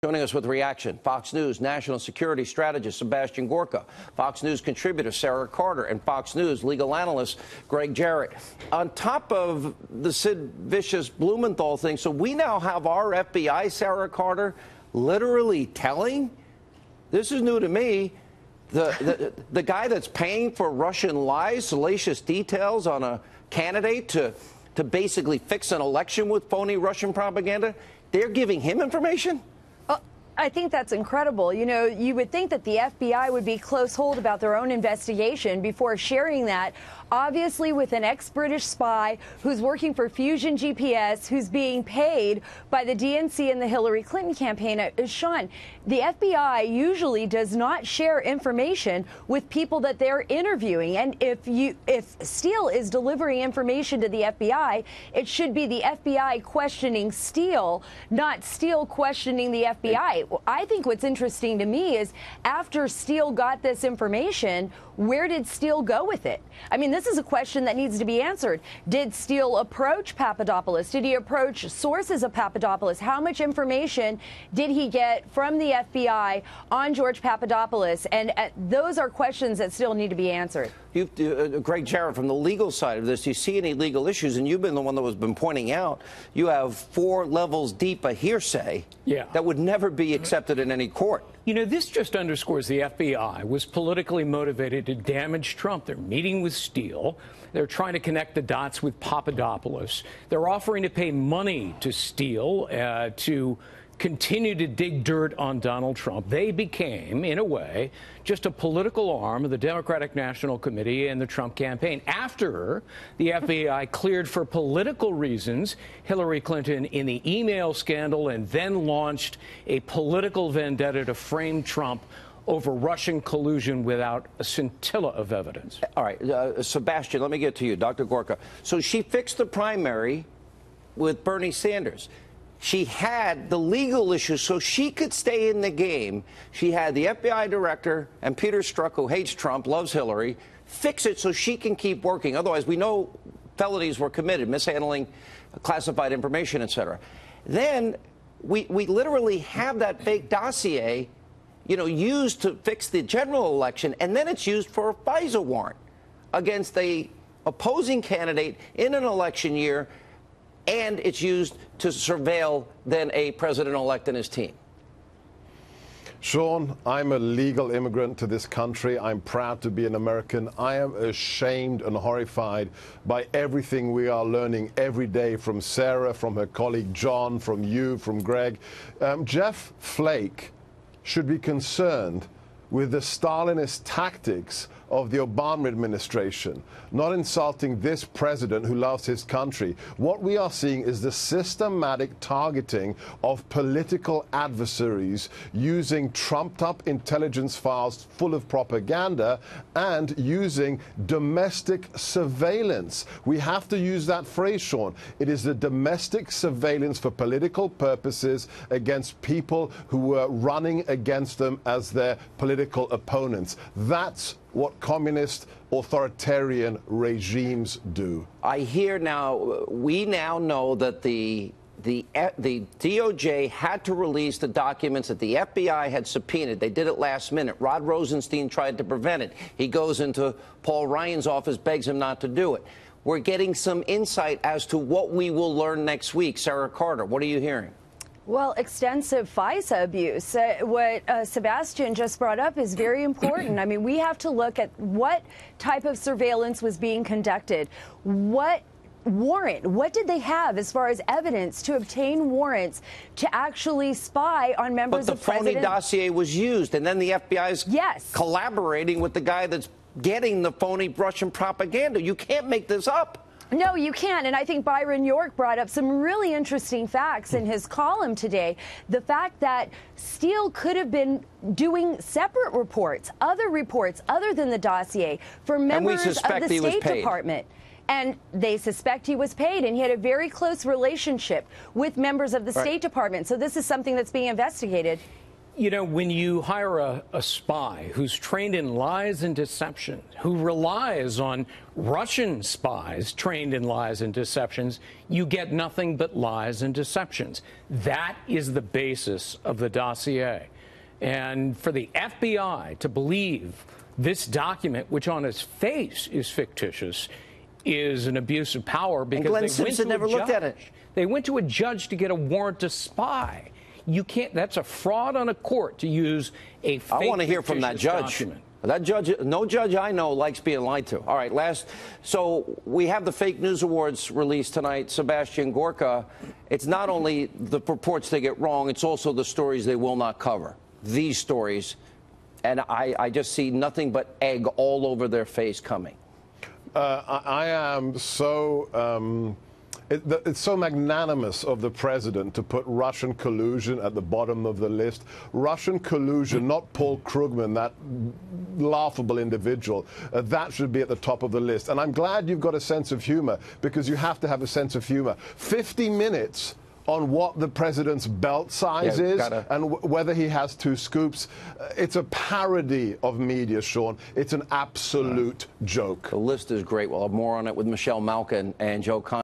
Joining us with reaction, Fox News national security strategist Sebastian Gorka, Fox News contributor Sarah Carter, and Fox News legal analyst Greg Jarrett. On top of the Sid Vicious Blumenthal thing, so we now have our FBI, Sarah Carter, literally telling, this is new to me, the guy that's paying for Russian lies, salacious details on a candidate to basically fix an election with phony Russian propaganda, they're giving him information? I think that's incredible. You know, you would think that the FBI would be close-hold about their own investigation before sharing that, obviously with an ex-British spy who's working for Fusion GPS, who's being paid by the DNC and the Hillary Clinton campaign. Sean, the FBI usually does not share information with people that they're interviewing. And if Steele is delivering information to the FBI, it should be the FBI questioning Steele, not Steele questioning the FBI. I think what's interesting to me is after Steele got this information, where did Steele go with it? I mean, this is a question that needs to be answered. Did Steele approach Papadopoulos? Did he approach sources of Papadopoulos? How much information did he get from the FBI on George Papadopoulos? And those are questions that still need to be answered. Greg Jarrett, from the legal side of this, do you see any legal issues? And you've been the one that has been pointing out you have 4 levels deep of hearsay that would never be accepted in any court. You know, this just underscores the FBI was politically motivated to damage Trump. They're meeting with Steele. They're trying to connect the dots with Papadopoulos. They're offering to pay money to Steele to continue to dig dirt on Donald Trump. They became, in a way, just a political arm of the Democratic National Committee and the Trump campaign. After the FBI cleared for political reasons Hillary Clinton in the email scandal and then launched a political vendetta to frame Trump over Russian collusion without a scintilla of evidence. All right, Sebastian, let me get to you, Dr. Gorka. So she fixed the primary with Bernie Sanders. She had the legal issues so she could stay in the game. She had the FBI director and Peter Strzok, who hates Trump, loves Hillary, fix it so she can keep working. Otherwise, we know felonies were committed, mishandling classified information, et cetera. Then we literally have that fake dossier, you know, used to fix the general election, and then it's used for a FISA warrant against a opposing candidate in an election year, and it's used to surveil then a president-elect and his team. Sean, I'm a legal immigrant to this country. I'm proud to be an American. I am ashamed and horrified by everything we are learning every day from Sarah, from her colleague John, from you, from Greg. Jeff Flake should be concerned with the Stalinist tactics of the Obama administration, not insulting this president who loves his country. What we are seeing is the systematic targeting of political adversaries using trumped-up intelligence files full of propaganda and using domestic surveillance. We have to use that phrase, Sean. It is the domestic surveillance for political purposes against people who were running against them as their political opponents. That's what communist authoritarian regimes do. I hear now, we now know that the DOJ had to release the documents that the FBI had subpoenaed. They did it last minute. Rod Rosenstein tried to prevent it. He goes into Paul Ryan's office, begs him not to do it. We're getting some insight as to what we will learn next week. Sarah Carter, what are you hearing? Well, extensive FISA abuse. What Sebastian just brought up is very important. I mean, we have to look at what type of surveillance was being conducted. What warrant? What did they have as far as evidence to obtain warrants to actually spy on members of President? But the phony dossier was used, and then the FBI is collaborating with the guy that's getting the phony Russian propaganda. You can't make this up. No, you can't. And I think Byron York brought up some really interesting facts in his column today. The fact that Steele could have been doing separate reports other than the dossier for members of the State Department. And they suspect he was paid, and he had a very close relationship with members of the State Department. So this is something that's being investigated. You know, when you hire a spy who's trained in lies and deception, who relies on Russian spies trained in lies and deceptions, you get nothing but lies and deceptions. That is the basis of the dossier. And for the FBI to believe this document, which on its face is fictitious, is an abuse of power because Glenn Simpson never looked at it. They went to a judge to get a warrant to spy. You can't. That's a fraud on a court to use a fake. I want to hear from that judge. Document. That judge, no judge I know likes being lied to. All right, so we have the fake news awards released tonight. Sebastian Gorka. It's not only the reports they get wrong; it's also the stories they will not cover. These stories, and I just see nothing but egg all over their face coming. I am so. It's so magnanimous of the president to put Russian collusion at the bottom of the list. Russian collusion, not Paul Krugman, that laughable individual. That should be at the top of the list. And I'm glad you've got a sense of humor, because you have to have a sense of humor. 50 minutes on what the president's belt size is and whether he has 2 scoops. It's a parody of media, Sean. It's an absolute joke. The list is great. We'll have more on it with Michelle Malkin and Joe Con.